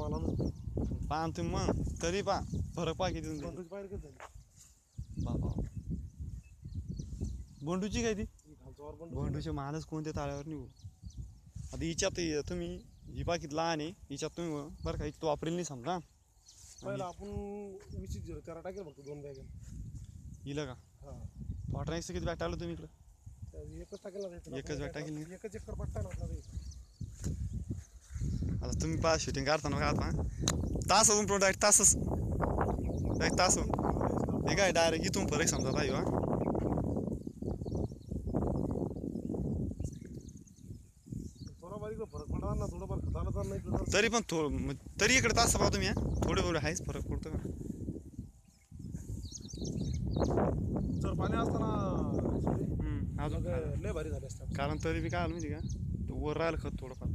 आला ना पहा तुम्ही मग तरी पहा फरक पहा किती तुमची बंडूची बाहेर किती झाली बाबा बोंडूची काय ती ही खालचा वर बंडू बोंडूचे मानच कोणत्या ताळ्यावर निघू आता हिच्यात तुम्ही ही पहा किती लहान आहे हिच्यात तुम्ही बरं का तो वापरेल नाही समजा पहिला आपण 20-0 टाकेल फक्त 2 बॅग हिला का हा वॉटरनेक्स किती बॅग टाकलं तुम्ही इकडं एकच टाकेल ना एकच बॅग टाकेल ना? एकच एकर पट्टा ना आपला आता तुम्ही पहा शूटिंग काढताना का आता तास अजून प्रोडक्ट तासच एक तास हे काय डायरेक्ट इथून फरक समजा पाहिजे हा थोडा बारीक फरक पडणार ना थोडंफार खताला तर नाही तरी पण तरी इकडे तास पाहा तुम्ही थोडे थोडे आहेच फरक पडतो का जर पाणी असताना अजून लय भारी झाले असतात कारण तरी बी काय आलं माहिती का तो वर राहिलं खत थोडंफार